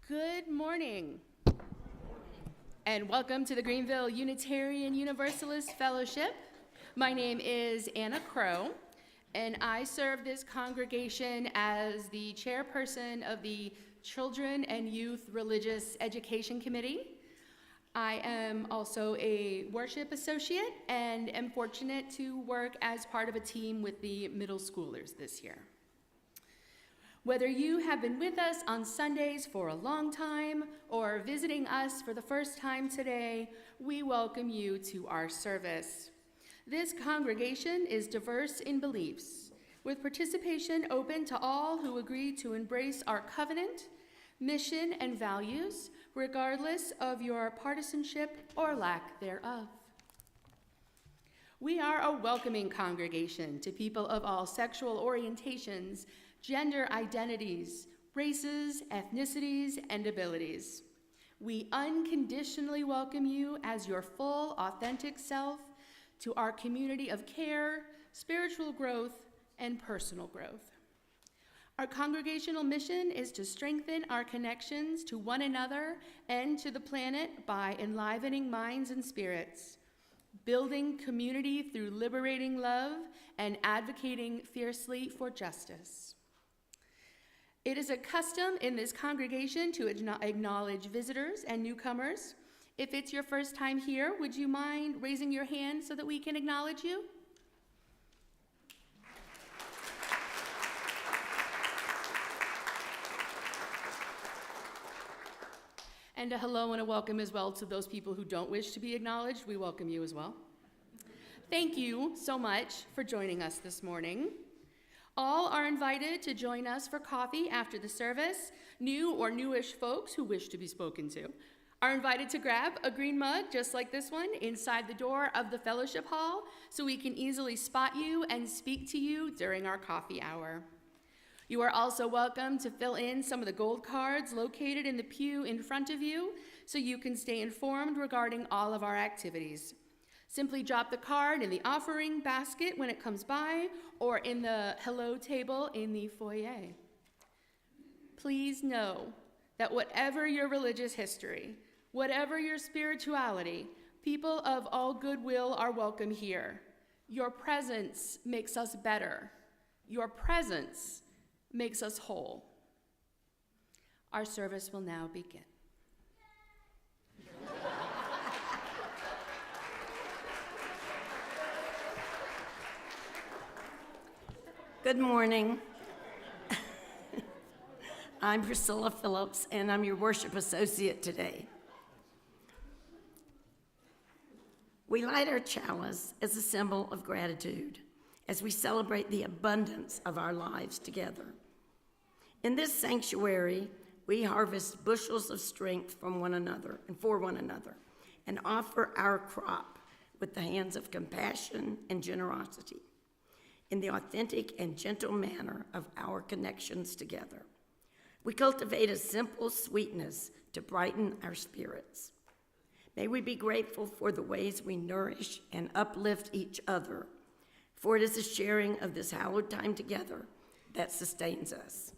Good morning, and welcome to the Greenville Unitarian Universalist Fellowship. My name is Anna Crow, and I serve this congregation as the chairperson of the Children and Youth Religious Education Committee. I am also a worship associate and am fortunate to work as part of a team with the middle schoolers this year. Whether you have been with us on Sundays for a long time or visiting us for the first time today, we welcome you to our service. This congregation is diverse in beliefs, with participation open to all who agree to embrace our covenant, mission, and values, regardless of your partisanship or lack thereof. We are a welcoming congregation to people of all sexual orientations, gender identities, races, ethnicities, and abilities. We unconditionally welcome you as your full, authentic self to our community of care, spiritual growth, and personal growth. Our congregational mission is to strengthen our connections to one another and to the planet by enlivening minds and spirits, building community through liberating love, and advocating fiercely for justice. It is a custom in this congregation to acknowledge visitors and newcomers. If it's your first time here, would you mind raising your hand so that we can acknowledge you? And a hello and a welcome as well to those people who don't wish to be acknowledged. We welcome you as well. Thank you so much for joining us this morning. All are invited to join us for coffee after the service. New or newish folks who wish to be spoken to are invited to grab a green mug just like this one inside the door of the fellowship hall so we can easily spot you and speak to you during our coffee hour. You are also welcome to fill in some of the gold cards located in the pew in front of you so you can stay informed regarding all of our activities. Simply drop the card in the offering basket when it comes by or in the hello table in the foyer. Please know that whatever your religious history, whatever your spirituality, people of all goodwill are welcome here. Your presence makes us better. Your presence makes us whole. Our service will now begin. Good morning. I'm Priscilla Phillips, and I'm your worship associate today. We light our chalice as a symbol of gratitude as we celebrate the abundance of our lives together. In this sanctuary, we harvest bushels of strength from one another and for one another, and offer our crop with the hands of compassion and generosity in the authentic and gentle manner of our connections together. We cultivate a simple sweetness to brighten our spirits. May we be grateful for the ways we nourish and uplift each other, for it is the sharing of this hallowed time together that sustains us.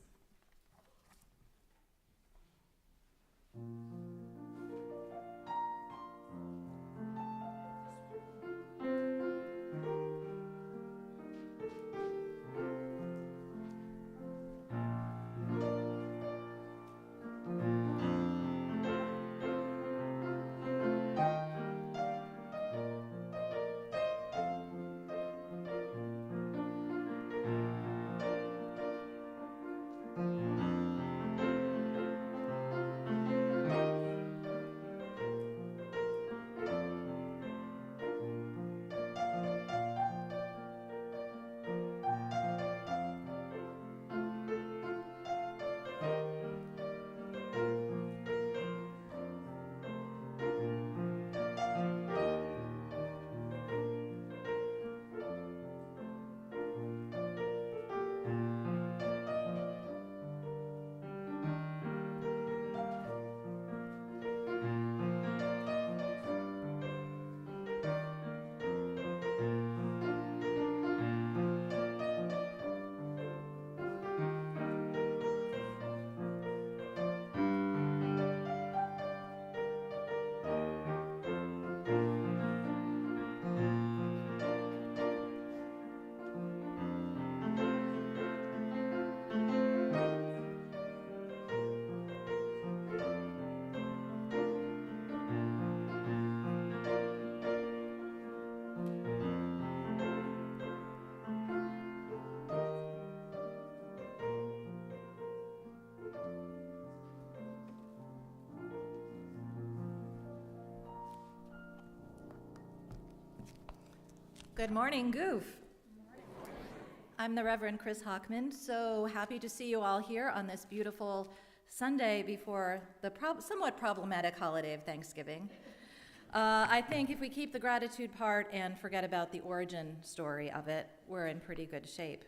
Good morning, Goof. I'm the Reverend Chris Hockman. So happy to see you all here on this beautiful Sunday before the somewhat problematic holiday of Thanksgiving. I think if we keep the gratitude part and forget about the origin story of it, we're in pretty good shape.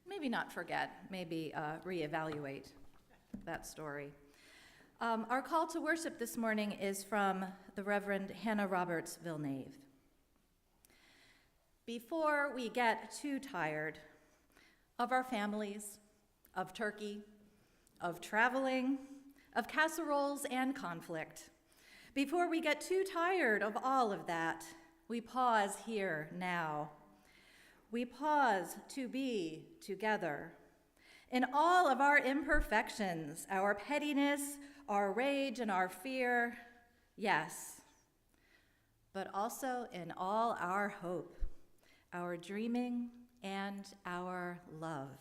Maybe not forget, maybe reevaluate that story. Our call to worship this morning is from the Reverend Hannah Roberts Villeneuve. Before we get too tired of our families, of turkey, of traveling, of casseroles and conflict, before we get too tired of all of that, we pause here now. We pause to be together. In all of our imperfections, our pettiness, our rage, and our fear, yes, but also in all our hope, our dreaming, and our love.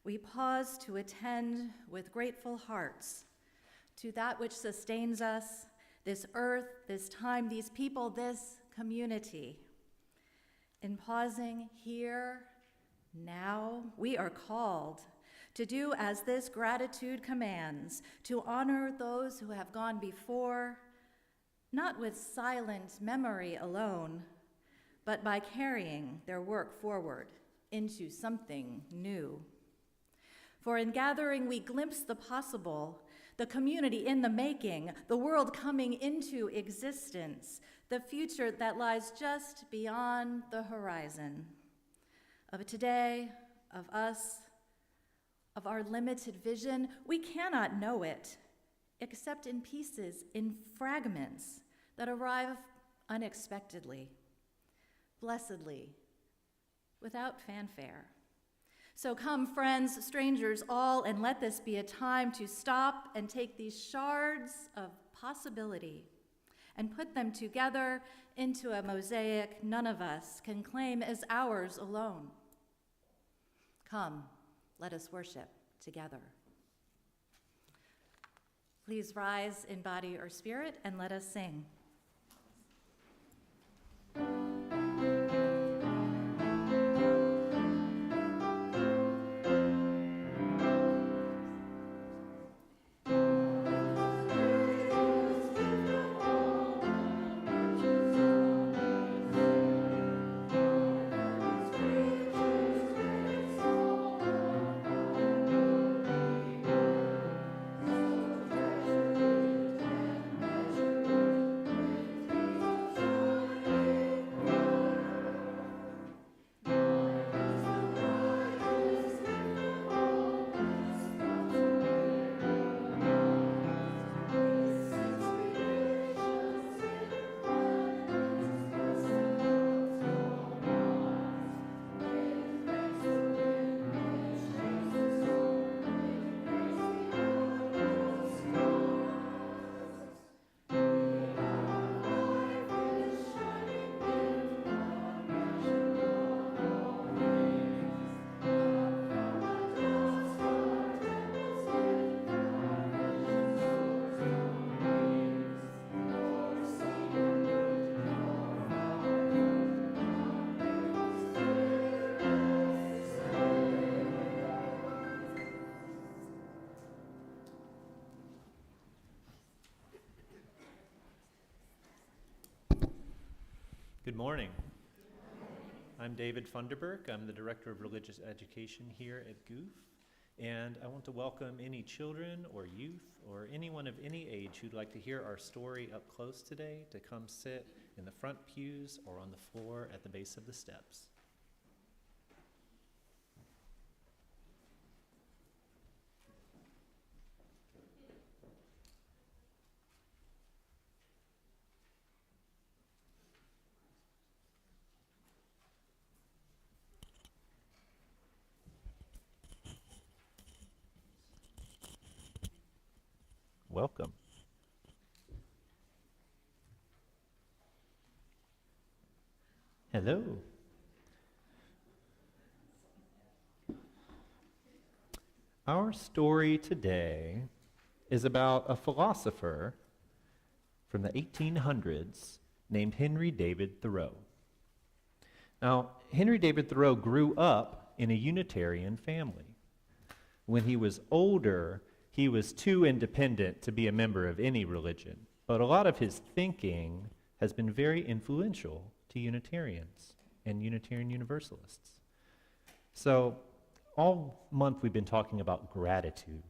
We pause to attend with grateful hearts to that which sustains us, this earth, this time, these people, this community. In pausing here, now, we are called to do as this gratitude commands, to honor those who have gone before, not with silent memory alone, but by carrying their work forward into something new. For in gathering, we glimpse the possible, the community in the making, the world coming into existence, the future that lies just beyond the horizon. Of today, of us, of our limited vision, we cannot know it, except in pieces, in fragments that arrive unexpectedly, blessedly, without fanfare. So come, friends, strangers all, and let this be a time to stop and take these shards of possibility and put them together into a mosaic none of us can claim as ours alone. Come, let us worship together. Please rise in body or spirit and let us sing. Good morning. I'm David Funderburk. I'm the Director of Religious Education here at Goof, and I want to welcome any children or youth or anyone of any age who'd like to hear our story up close today to come sit in the front pews or on the floor at the base of the steps. Welcome. Hello. Our story today is about a philosopher from the 1800s named Henry David Thoreau. Now, Henry David Thoreau grew up in a Unitarian family. When he was older, he was too independent to be a member of any religion, but a lot of his thinking has been very influential to Unitarians and Unitarian Universalists. So, all month we've been talking about gratitude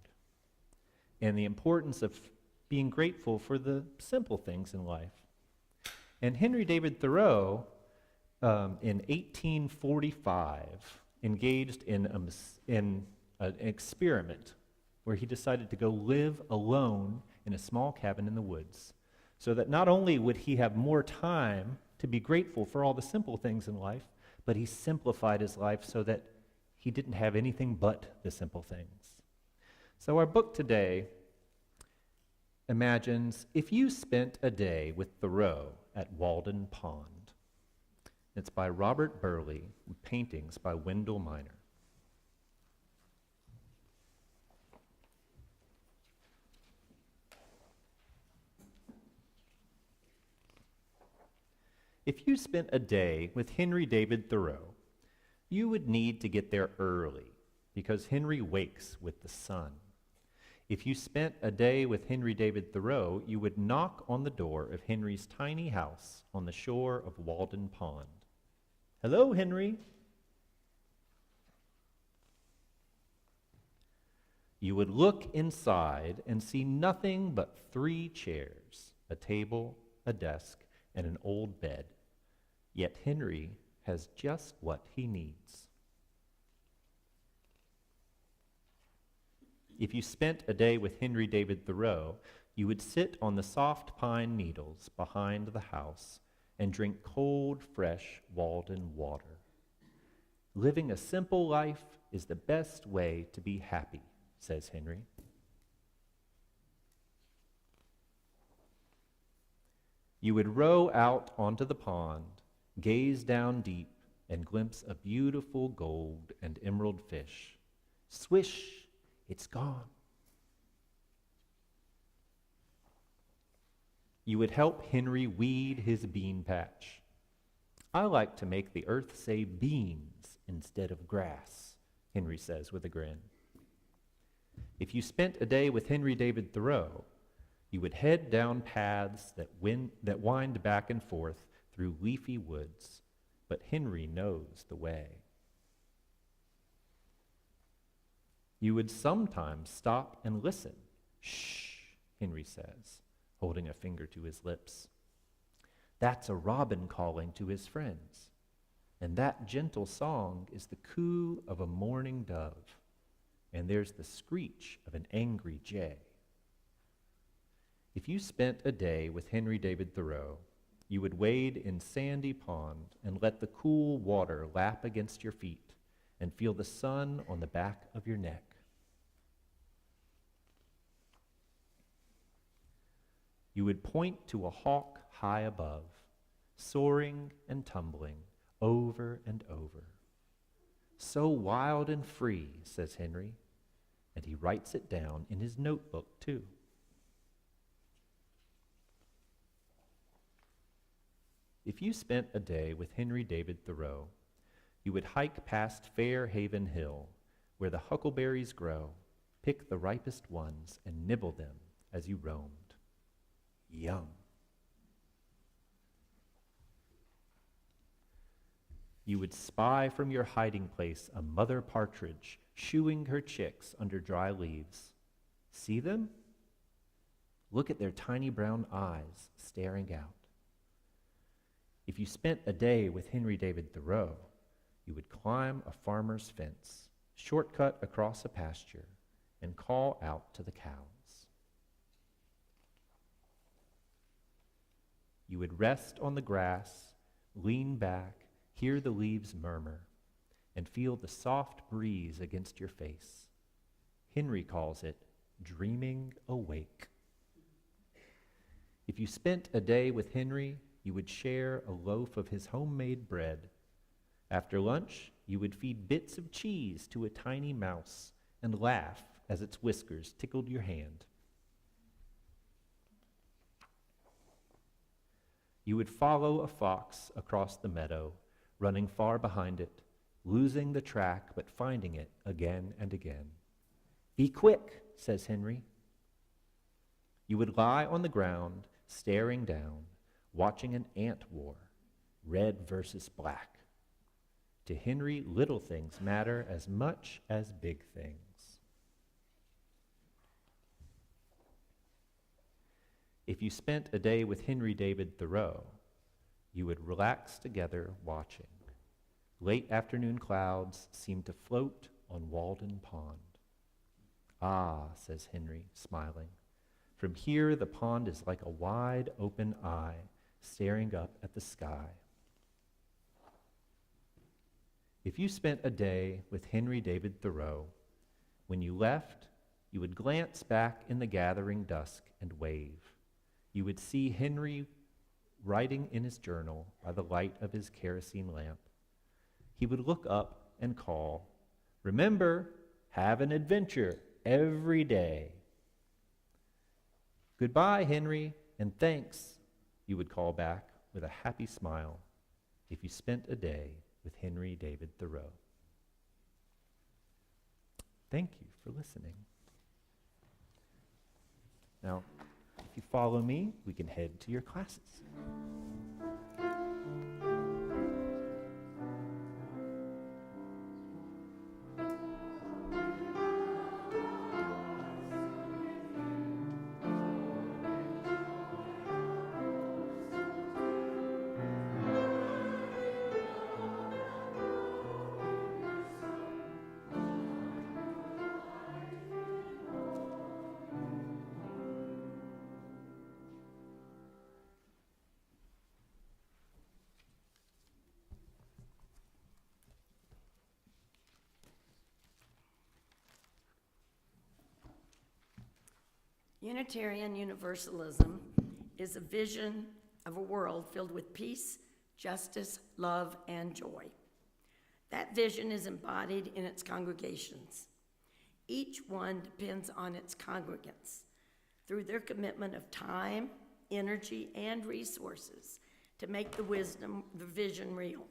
and the importance of being grateful for the simple things in life. And Henry David Thoreau, in 1845, engaged in an experiment where he decided to go live alone in a small cabin in the woods, so that not only would he have more time to be grateful for all the simple things in life, but he simplified his life so that he didn't have anything but the simple things. So our book today imagines if you spent a day with Thoreau at Walden Pond. It's by Robert Burleigh, with paintings by Wendell Miner. If you spent a day with Henry David Thoreau, you would need to get there early because Henry wakes with the sun. If you spent a day with Henry David Thoreau, you would knock on the door of Henry's tiny house on the shore of Walden Pond. Hello, Henry. You would look inside and see nothing but 3 chairs, a table, a desk, and an old bed. Yet Henry has just what he needs. If you spent a day with Henry David Thoreau, you would sit on the soft pine needles behind the house and drink cold, fresh Walden water. Living a simple life is the best way to be happy, says Henry. You would row out onto the pond, gaze down deep, and glimpse a beautiful gold and emerald fish. Swish! It's gone. You would help Henry weed his bean patch. I like to make the earth say beans instead of grass, Henry says with a grin. If you spent a day with Henry David Thoreau, you would head down paths that wind back and forth through leafy woods, but Henry knows the way. You would sometimes stop and listen. Shh, Henry says, holding a finger to his lips. That's a robin calling to his friends, and that gentle song is the coo of a mourning dove, and there's the screech of an angry jay. If you spent a day with Henry David Thoreau, you would wade in sandy pond and let the cool water lap against your feet and feel the sun on the back of your neck. You would point to a hawk high above, soaring and tumbling over and over. So wild and free, says Henry, and he writes it down in his notebook too. If you spent a day with Henry David Thoreau, you would hike past Fair Haven Hill, where the huckleberries grow, pick the ripest ones, and nibble them as you roamed. Yum. You would spy from your hiding place a mother partridge shooing her chicks under dry leaves. See them? Look at their tiny brown eyes staring out. If you spent a day with Henry David Thoreau, you would climb a farmer's fence, shortcut across a pasture, and call out to the cows. You would rest on the grass, lean back, hear the leaves murmur, and feel the soft breeze against your face. Henry calls it dreaming awake. If you spent a day with Henry, you would share a loaf of his homemade bread. After lunch, you would feed bits of cheese to a tiny mouse and laugh as its whiskers tickled your hand. You would follow a fox across the meadow, running far behind it, losing the track but finding it again and again. Be quick, says Henry. You would lie on the ground, staring down, watching an ant war, red versus black. To Henry, little things matter as much as big things. If you spent a day with Henry David Thoreau, you would relax together watching. Late afternoon clouds seem to float on Walden Pond. Ah, says Henry, smiling. From here, the pond is like a wide open eye staring up at the sky. If you spent a day with Henry David Thoreau, when you left, you would glance back in the gathering dusk and wave. You would see Henry writing in his journal by the light of his kerosene lamp. He would look up and call, "Remember, have an adventure every day." "Goodbye, Henry, and thanks," you would call back with a happy smile if you spent a day with Henry David Thoreau. Thank you for listening. Now, if you follow me, we can head to your classes. Unitarian Universalism is a vision of a world filled with peace, justice, love, and joy. That vision is embodied in its congregations. Each one depends on its congregants through their commitment of time, energy, and resources to make the vision real.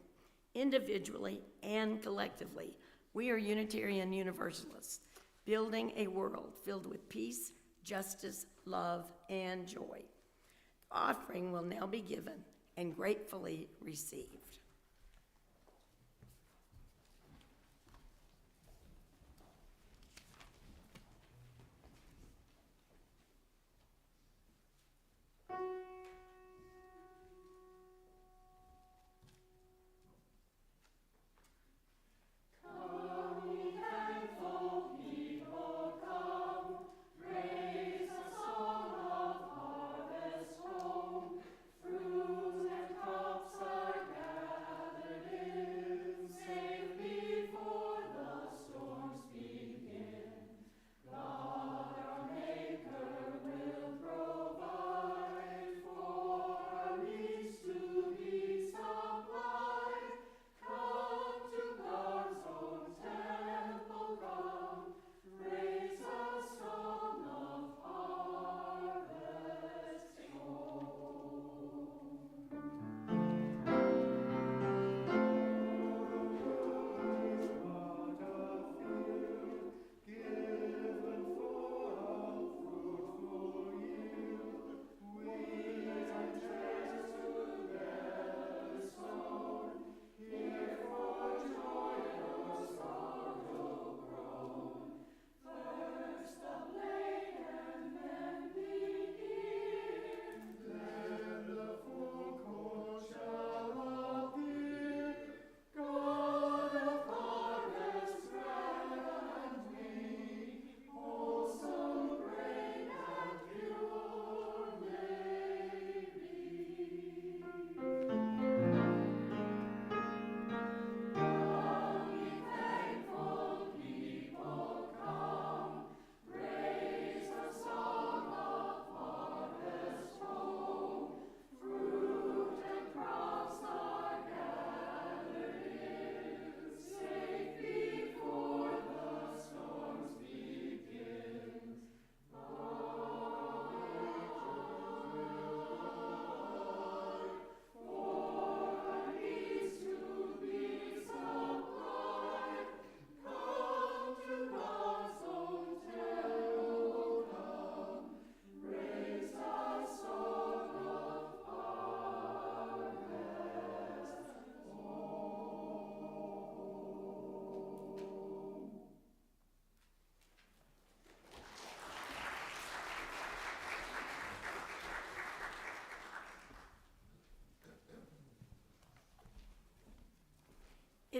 Individually and collectively, we are Unitarian Universalists, building a world filled with peace, justice, love, and joy. The offering will now be given and gratefully received.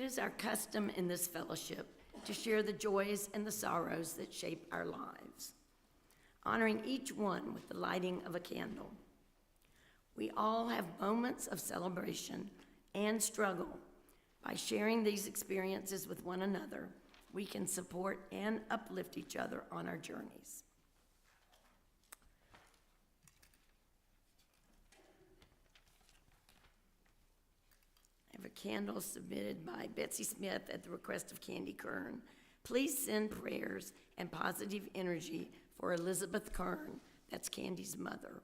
is our custom in this fellowship to share the joys and the sorrows that shape our lives, honoring each one with the lighting of a candle. We all have moments of celebration and struggle. By sharing these experiences with one another, we can support and uplift each other on our journeys. I have a candle submitted by Betsy Smith at the request of Candy Kern. Please send prayers and positive energy for Elizabeth Kern, that's Candy's mother.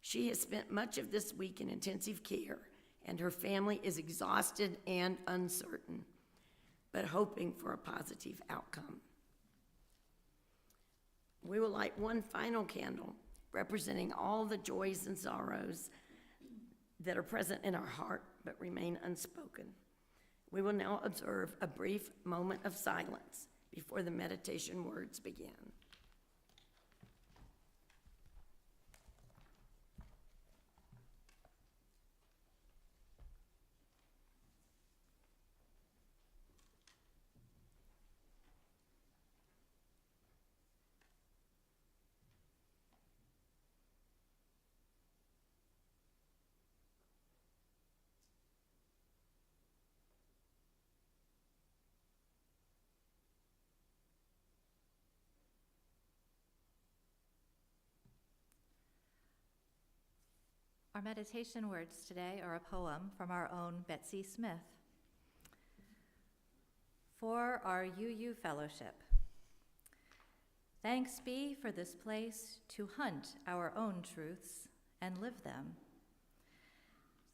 She has spent much of this week in intensive care, and her family is exhausted and uncertain, but hoping for a positive outcome. We will light one final candle representing all the joys and sorrows that are present in our heart but remain unspoken. We will now observe a brief moment of silence before the meditation words begin. Our meditation words today are a poem from our own Betsy Smith. For our UU Fellowship. Thanks be for this place to hunt our own truths and live them.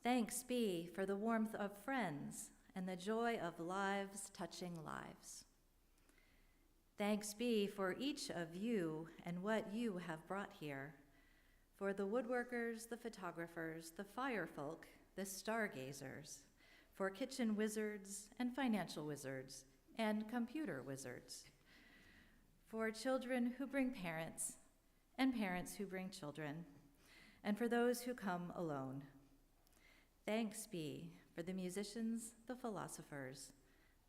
Thanks be for the warmth of friends and the joy of lives touching lives. Thanks be for each of you and what you have brought here, for the woodworkers, the photographers, the fire folk, the stargazers, for kitchen wizards and financial wizards and computer wizards, for children who bring parents and parents who bring children, and for those who come alone. Thanks be for the musicians, the philosophers,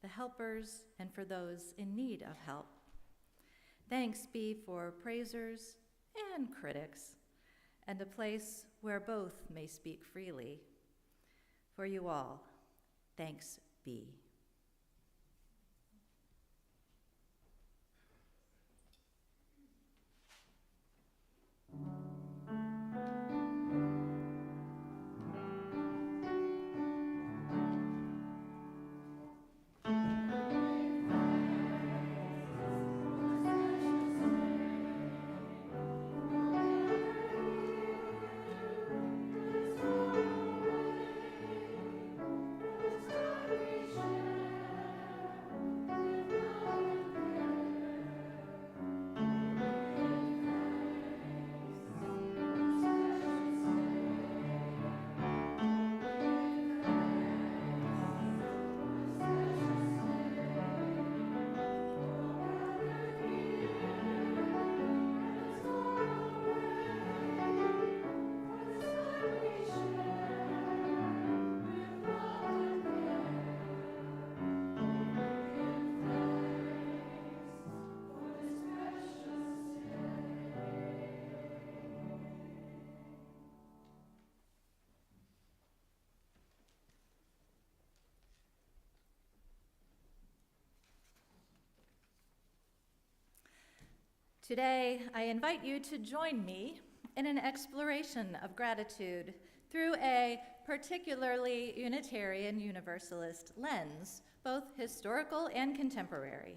the helpers, and for those in need of help. Thanks be for praisers and critics, and a place where both may speak freely. For you all, thanks be. Today, I invite you to join me in an exploration of gratitude through a particularly Unitarian Universalist lens, both historical and contemporary.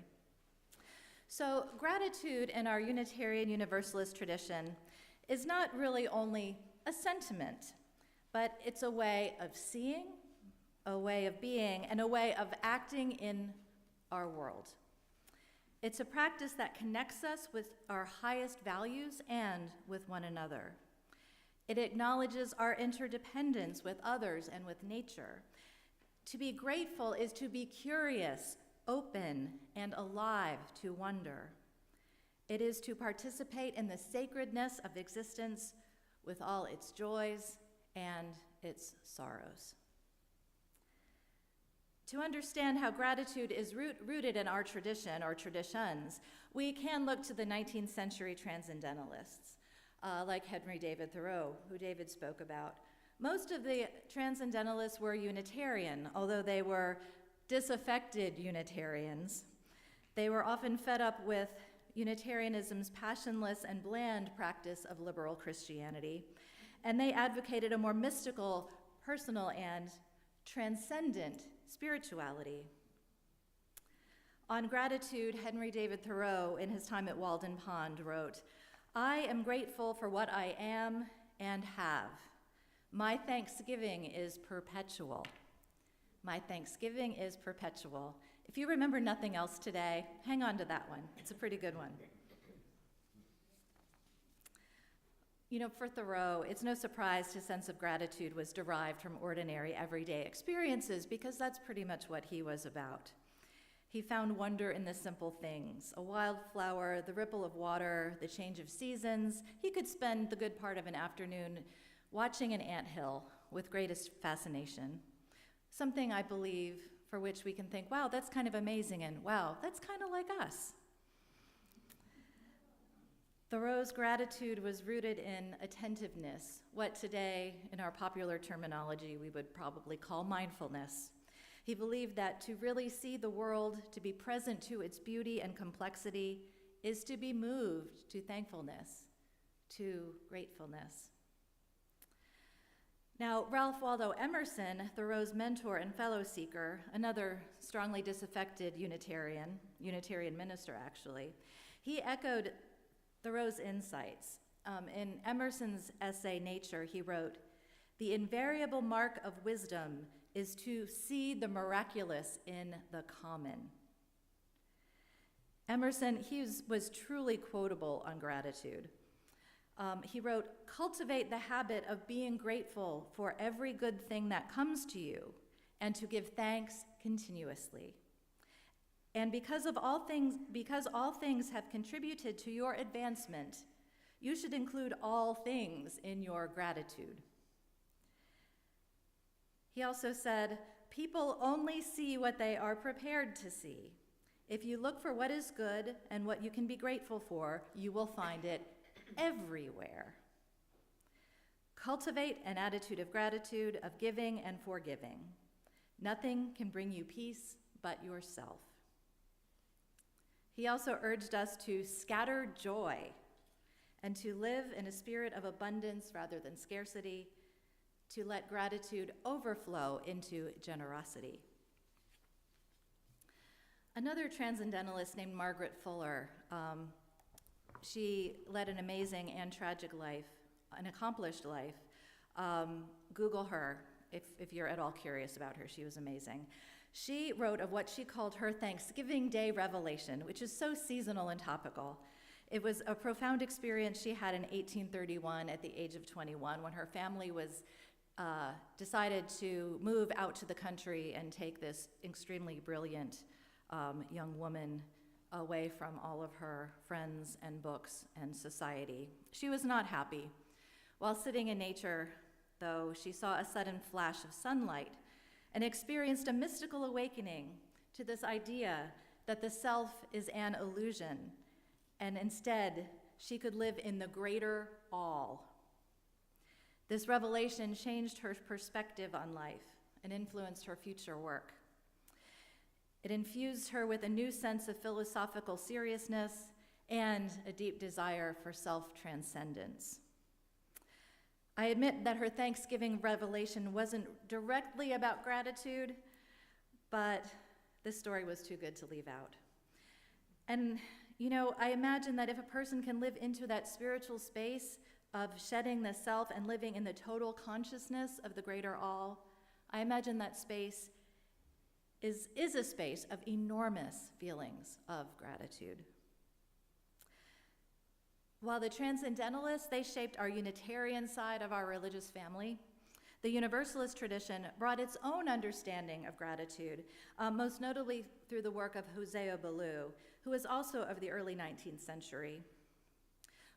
So, gratitude in our Unitarian Universalist tradition is not really only a sentiment, but it's a way of seeing, a way of being, and a way of acting in our world. It's a practice that connects us with our highest values and with one another. It acknowledges our interdependence with others and with nature. To be grateful is to be curious, open, and alive to wonder. It is to participate in the sacredness of existence with all its joys and its sorrows. To understand how gratitude is rooted in our tradition or traditions, we can look to the 19th century transcendentalists, like Henry David Thoreau, who David spoke about. Most of the transcendentalists were Unitarian, although they were disaffected Unitarians. They were often fed up with Unitarianism's passionless and bland practice of liberal Christianity, and they advocated a more mystical, personal, and transcendent spirituality. On gratitude, Henry David Thoreau, in his time at Walden Pond, wrote, "I am grateful for what I am and have. My thanksgiving is perpetual." My thanksgiving is perpetual. If you remember nothing else today, hang on to that one. It's a pretty good one. You know, for Thoreau, it's no surprise his sense of gratitude was derived from ordinary, everyday experiences, because that's pretty much what he was about. He found wonder in the simple things: a wildflower, the ripple of water, the change of seasons. He could spend the good part of an afternoon watching an anthill with greatest fascination. Something, I believe, for which we can think, wow, that's kind of amazing, and wow, that's kind of like us. Thoreau's gratitude was rooted in attentiveness, what today, in our popular terminology, we would probably call mindfulness. He believed that to really see the world, to be present to its beauty and complexity, is to be moved to thankfulness, to gratefulness. Now, Ralph Waldo Emerson, Thoreau's mentor and fellow seeker, another strongly disaffected Unitarian minister actually, he echoed Thoreau's insights. In Emerson's essay, Nature, he wrote, "The invariable mark of wisdom is to see the miraculous in the common." Emerson, was truly quotable on gratitude. He wrote, "Cultivate the habit of being grateful for every good thing that comes to you, and to give thanks continuously. And because all things have contributed to your advancement, you should include all things in your gratitude." He also said, "People only see what they are prepared to see. If you look for what is good and what you can be grateful for, you will find it everywhere. Cultivate an attitude of gratitude, of giving and forgiving. Nothing can bring you peace but yourself." He also urged us to scatter joy and to live in a spirit of abundance rather than scarcity, to let gratitude overflow into generosity. Another transcendentalist named Margaret Fuller, she led an amazing and tragic life, an accomplished life. Google her if you're at all curious about her. She was amazing. She wrote of what she called her Thanksgiving Day revelation, which is so seasonal and topical. It was a profound experience she had in 1831 at the age of 21, when her family was decided to move out to the country and take this extremely brilliant young woman away from all of her friends and books and society. She was not happy. While sitting in nature, though, she saw a sudden flash of sunlight and experienced a mystical awakening to this idea that the self is an illusion, and instead she could live in the greater all. This revelation changed her perspective on life and influenced her future work. It infused her with a new sense of philosophical seriousness and a deep desire for self-transcendence. I admit that her Thanksgiving revelation wasn't directly about gratitude, but this story was too good to leave out. And, I imagine that if a person can live into that spiritual space of shedding the self and living in the total consciousness of the greater all, I imagine that space is a space of enormous feelings of gratitude. While the Transcendentalists, they shaped our Unitarian side of our religious family, the Universalist tradition brought its own understanding of gratitude, most notably through the work of Hosea Ballou, who was also of the early 19th century.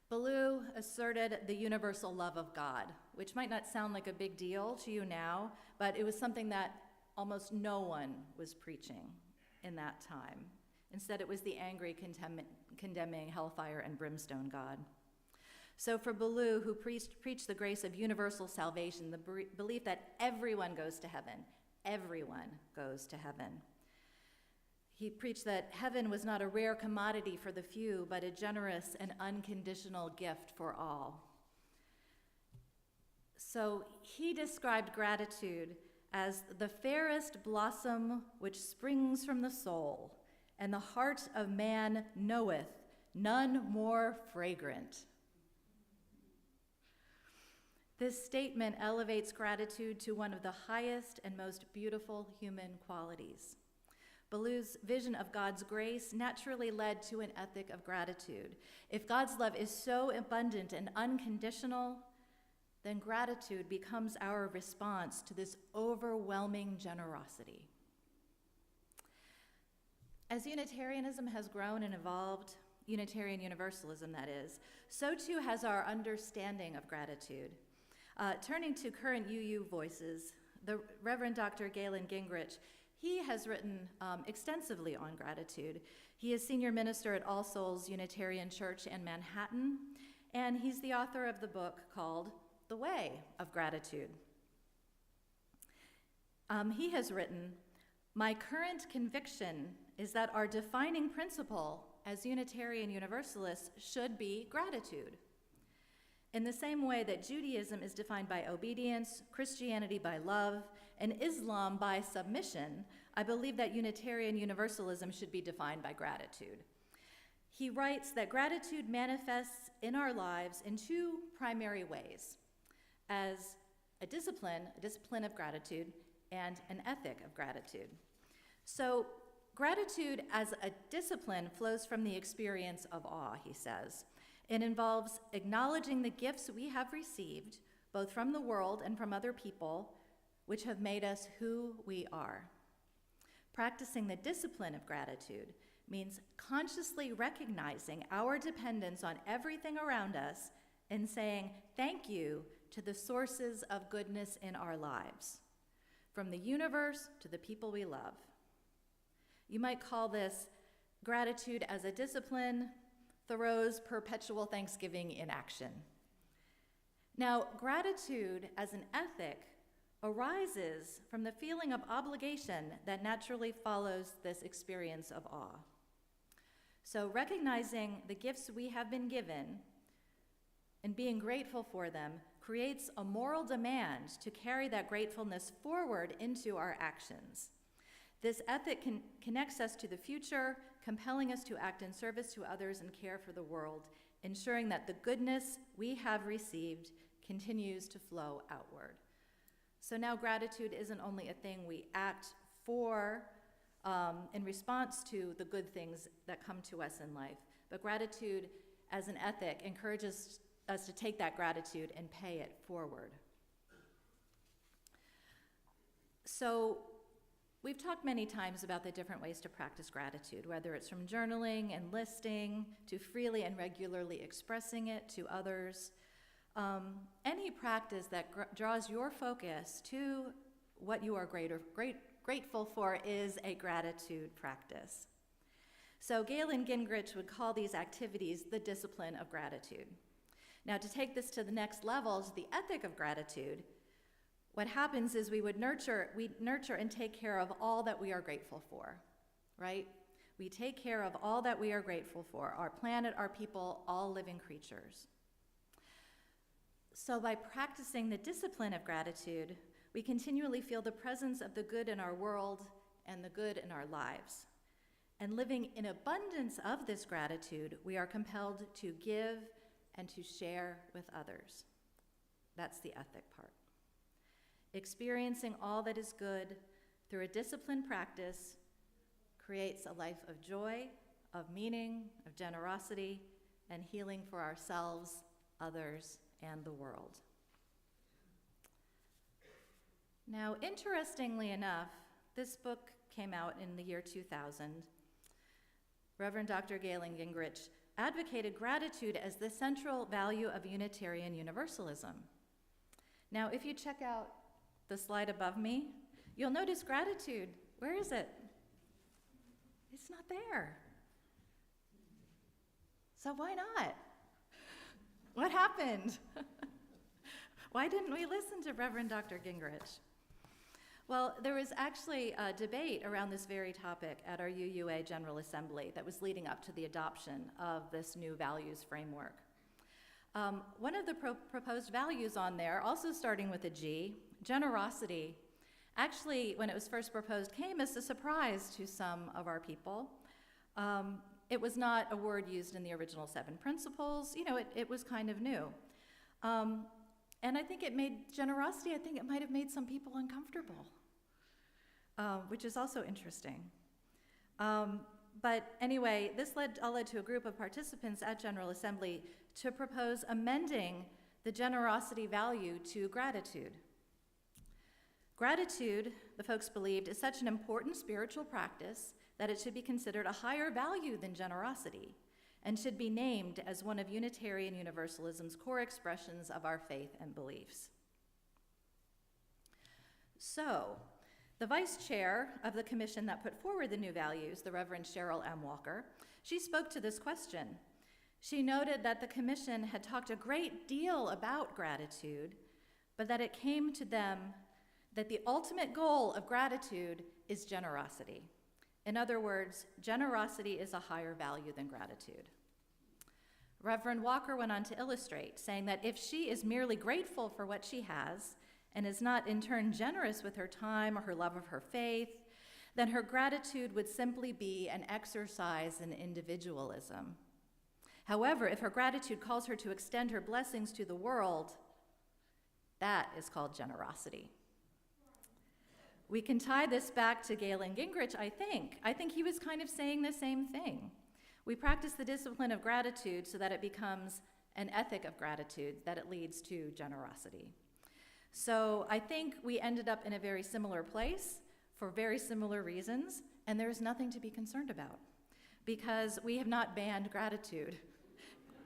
Ballou asserted the universal love of God, which might not sound like a big deal to you now, but it was something that almost no one was preaching in that time. Instead, it was the angry, condemning hellfire and brimstone God. So for Ballou, who preached the grace of universal salvation, the belief that everyone goes to heaven, everyone goes to heaven. He preached that heaven was not a rare commodity for the few, but a generous and unconditional gift for all. So he described gratitude as the fairest blossom which springs from the soul, and the heart of man knoweth none more fragrant. This statement elevates gratitude to one of the highest and most beautiful human qualities. Ballou's vision of God's grace naturally led to an ethic of gratitude. If God's love is so abundant and unconditional, then gratitude becomes our response to this overwhelming generosity. As Unitarianism has grown and evolved, Unitarian Universalism that is, so too has our understanding of gratitude. Turning to current UU voices, the Reverend Dr. Galen Gingrich, he has written extensively on gratitude. He is senior minister at All Souls Unitarian Church in Manhattan, and he's the author of the book called The Way of Gratitude. He has written, "My current conviction is that our defining principle as Unitarian Universalists should be gratitude. In the same way that Judaism is defined by obedience, Christianity by love, and Islam by submission, I believe that Unitarian Universalism should be defined by gratitude." He writes that gratitude manifests in our lives in two primary ways: as a discipline of gratitude, and an ethic of gratitude. So gratitude as a discipline flows from the experience of awe, he says. It involves acknowledging the gifts we have received, both from the world and from other people, which have made us who we are. Practicing the discipline of gratitude means consciously recognizing our dependence on everything around us and saying thank you to the sources of goodness in our lives, from the universe to the people we love. You might call this gratitude as a discipline, Thoreau's perpetual thanksgiving in action. Now, gratitude as an ethic arises from the feeling of obligation that naturally follows this experience of awe. So recognizing the gifts we have been given and being grateful for them creates a moral demand to carry that gratefulness forward into our actions. This ethic connects us to the future, compelling us to act in service to others and care for the world, ensuring that the goodness we have received continues to flow outward. So now gratitude isn't only a thing we act for in response to the good things that come to us in life, but gratitude as an ethic encourages us to take that gratitude and pay it forward. So we've talked many times about the different ways to practice gratitude, whether it's from journaling and listing to freely and regularly expressing it to others. Any practice that draws your focus to what you are grateful for is a gratitude practice. So Galen Gingrich would call these activities the discipline of gratitude. Now, to take this to the next level, to the ethic of gratitude, what happens is we nurture and take care of all that we are grateful for, right? We take care of all that we are grateful for, our planet, our people, all living creatures. So by practicing the discipline of gratitude, we continually feel the presence of the good in our world and the good in our lives. And living in abundance of this gratitude, we are compelled to give and to share with others. That's the ethic part. Experiencing all that is good through a disciplined practice creates a life of joy, of meaning, of generosity, and healing for ourselves, others, and the world. Now, interestingly enough, this book came out in the year 2000. Reverend Dr. Galen Gingrich advocated gratitude as the central value of Unitarian Universalism. Now, if you check out the slide above me, you'll notice gratitude. Where is it? It's not there. So why not? What happened? Why didn't we listen to Reverend Dr. Gingrich? Well, there was actually a debate around this very topic at our UUA General Assembly that was leading up to the adoption of this new values framework. One of the proposed values on there, also starting with a G, generosity, actually, when it was first proposed, came as a surprise to some of our people. It was not a word used in the original 7 principles. You know, it was kind of new. And I think it made generosity, I think it might have made some people uncomfortable, which is also interesting. But anyway, this all led to a group of participants at General Assembly to propose amending the generosity value to gratitude. Gratitude, the folks believed, is such an important spiritual practice that it should be considered a higher value than generosity and should be named as one of Unitarian Universalism's core expressions of our faith and beliefs. So, the vice chair of the commission that put forward the new values, the Reverend Cheryl M. Walker, she spoke to this question. She noted that the commission had talked a great deal about gratitude, but that it came to them that the ultimate goal of gratitude is generosity. In other words, generosity is a higher value than gratitude. Reverend Walker went on to illustrate, saying that if she is merely grateful for what she has and is not in turn generous with her time or her love of her faith, then her gratitude would simply be an exercise in individualism. However, if her gratitude calls her to extend her blessings to the world, that is called generosity. We can tie this back to Galen Gingrich, I think. I think he was kind of saying the same thing. We practice the discipline of gratitude so that it becomes an ethic of gratitude, that it leads to generosity. So I think we ended up in a very similar place for very similar reasons, and there's nothing to be concerned about because we have not banned gratitude.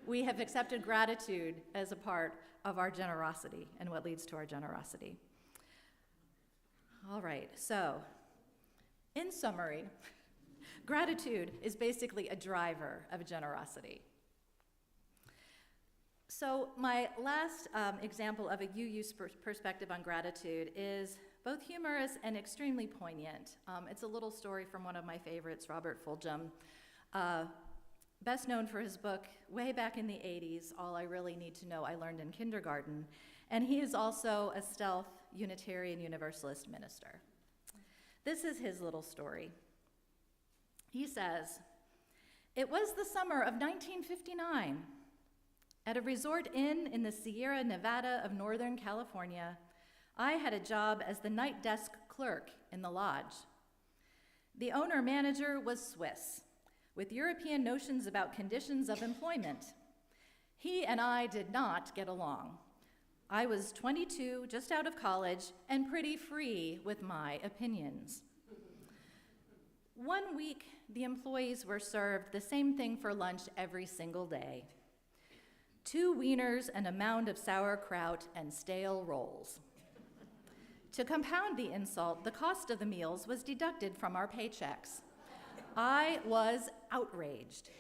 We have accepted gratitude as a part of our generosity and what leads to our generosity. All right, so in summary, gratitude is basically a driver of generosity. So my last example of a UU perspective on gratitude is both humorous and extremely poignant. It's a little story from one of my favorites, Robert Fulghum, best known for his book way back in the 80s, All I Really Need to Know I Learned in Kindergarten, and he is also a stealth Unitarian Universalist minister. This is his little story. He says, "It was the summer of 1959. At a resort inn in the Sierra Nevada of Northern California, I had a job as the night desk clerk in the lodge. The owner-manager was Swiss, with European notions about conditions of employment. He and I did not get along. I was 22, just out of college, and pretty free with my opinions. One week, the employees were served the same thing for lunch every single day: 2 wieners and a mound of sauerkraut and stale rolls. To compound the insult, the cost of the meals was deducted from our paychecks. I was outraged.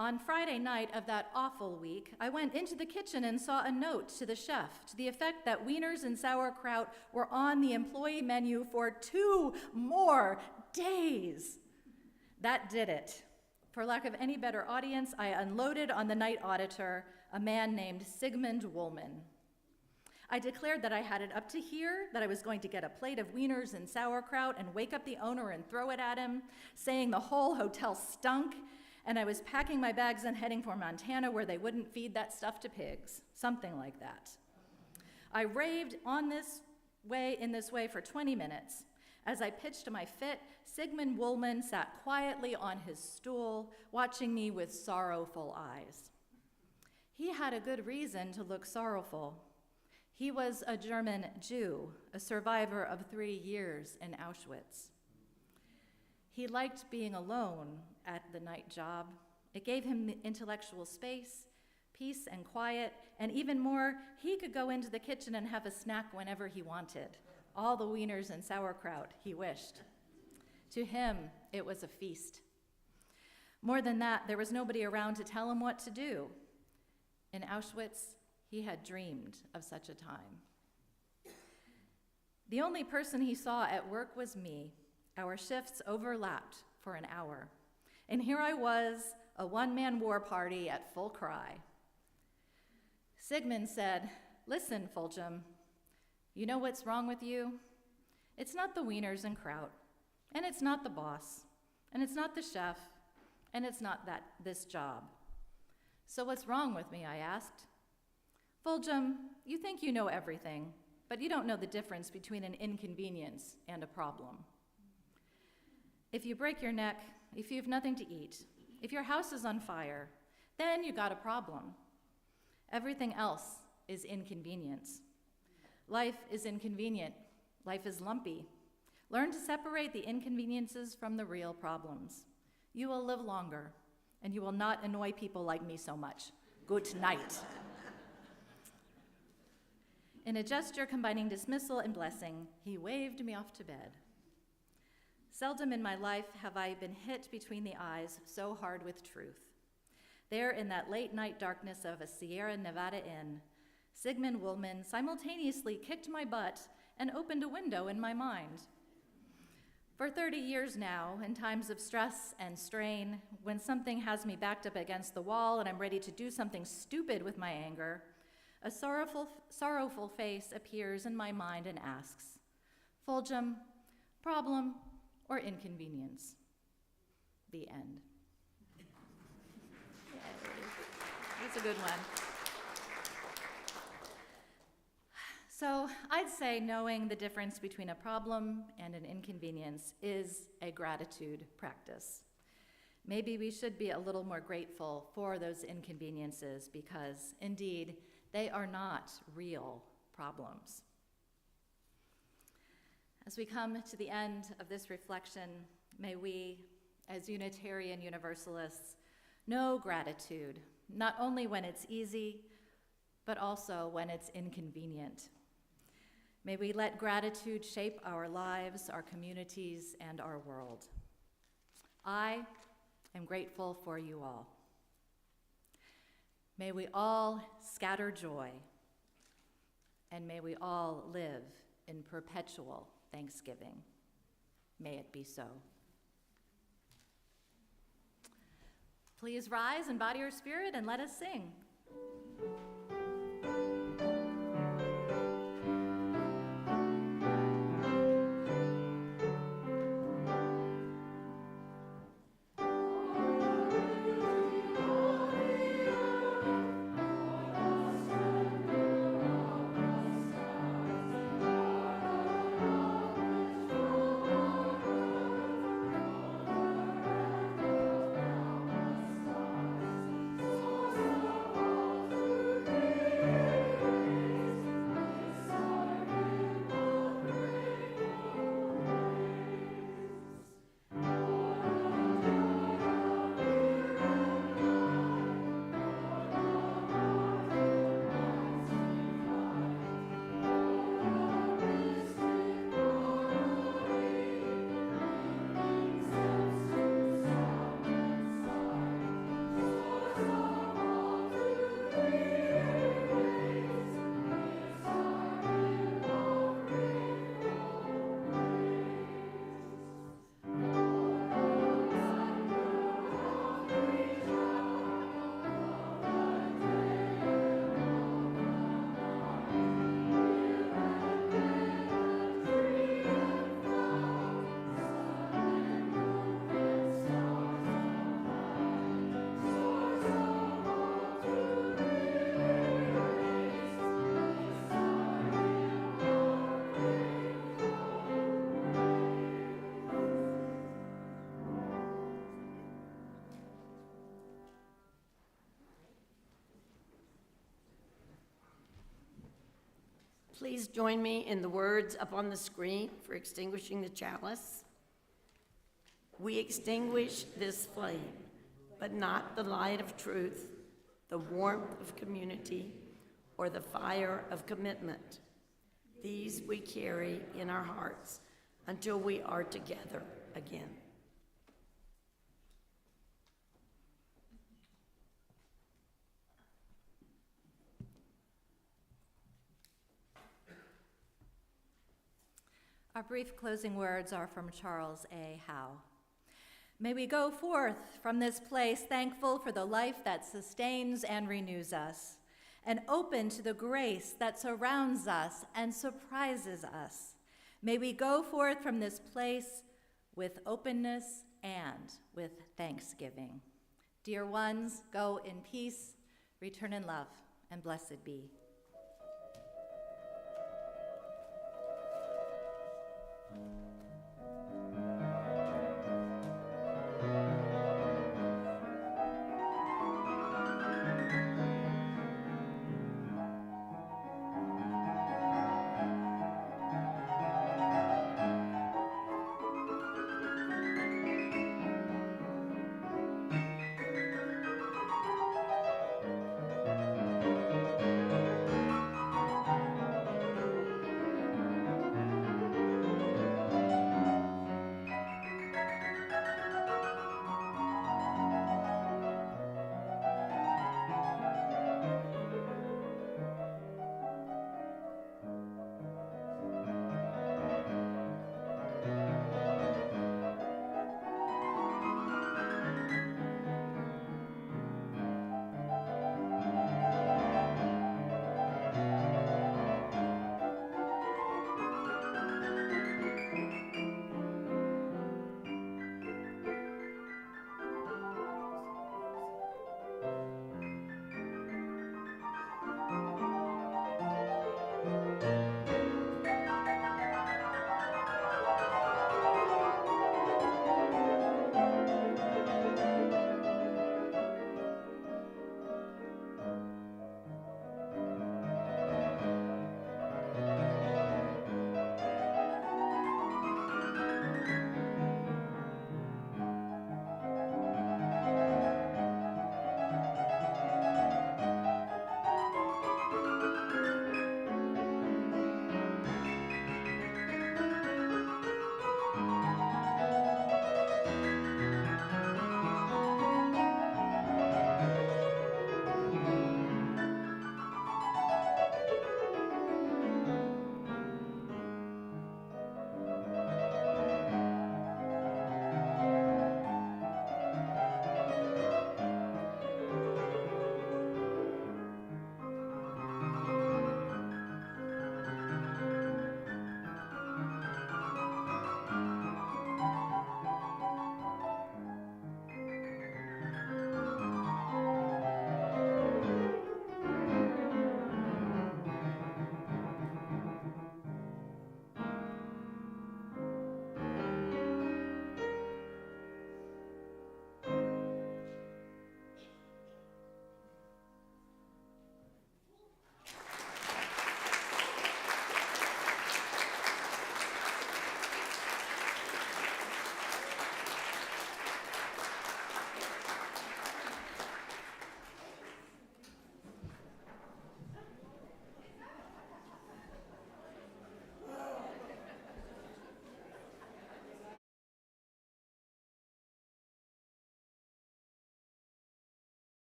On Friday night of that awful week, I went into the kitchen and saw a note to the chef to the effect that wieners and sauerkraut were on the employee menu for 2 more days. That did it. For lack of any better audience, I unloaded on the night auditor, a man named Sigmund Woolman. I declared that I had it up to here, that I was going to get a plate of wieners and sauerkraut and wake up the owner and throw it at him, saying the whole hotel stunk, and I was packing my bags and heading for Montana where they wouldn't feed that stuff to pigs, something like that. I raved in this way for 20 minutes. As I pitched my fit, Sigmund Woolman sat quietly on his stool, watching me with sorrowful eyes. He had a good reason to look sorrowful. He was a German Jew, a survivor of 3 years in Auschwitz. He liked being alone at the night job. It gave him intellectual space, peace and quiet, and even more, he could go into the kitchen and have a snack whenever he wanted, all the wieners and sauerkraut he wished. To him, it was a feast. More than that, there was nobody around to tell him what to do. In Auschwitz, he had dreamed of such a time. The only person he saw at work was me. Our shifts overlapped for an hour. And here I was, a one-man war party at full cry. Sigmund said, "Listen, Fulghum, you know what's wrong with you? It's not the wieners and kraut, and it's not the boss, and it's not the chef, and it's not this job. So what's wrong with me?" I asked. "Fulghum, you think you know everything, but you don't know the difference between an inconvenience and a problem. If you break your neck, if you have nothing to eat, if your house is on fire, then you got a problem. Everything else is inconvenience. Life is inconvenient. Life is lumpy. Learn to separate the inconveniences from the real problems. You will live longer, and you will not annoy people like me so much. Good night." In a gesture combining dismissal and blessing, he waved me off to bed. Seldom in my life have I been hit between the eyes so hard with truth. There in that late night darkness of a Sierra Nevada inn, Sigmund Woolman simultaneously kicked my butt and opened a window in my mind. For 30 years now, in times of stress and strain, when something has me backed up against the wall and I'm ready to do something stupid with my anger, a sorrowful face appears in my mind and asks, "Fulghum, problem or inconvenience?" The end. That's a good one. So I'd say knowing the difference between a problem and an inconvenience is a gratitude practice. Maybe we should be a little more grateful for those inconveniences because, indeed, they are not real problems. As we come to the end of this reflection, may we, as Unitarian Universalists, know gratitude, not only when it's easy, but also when it's inconvenient. May we let gratitude shape our lives, our communities, and our world. I am grateful for you all. May we all scatter joy, and may we all live in perpetual thanksgiving. May it be so. Please rise and body your spirit and let us sing. Please join me in the words up on the screen for extinguishing the chalice. We extinguish this flame, but not the light of truth, the warmth of community, or the fire of commitment. These we carry in our hearts until we are together again. Our brief closing words are from Charles A. Howe. May we go forth from this place thankful for the life that sustains and renews us, and open to the grace that surrounds us and surprises us. May we go forth from this place with openness and with thanksgiving. Dear ones, go in peace, return in love, and blessed be.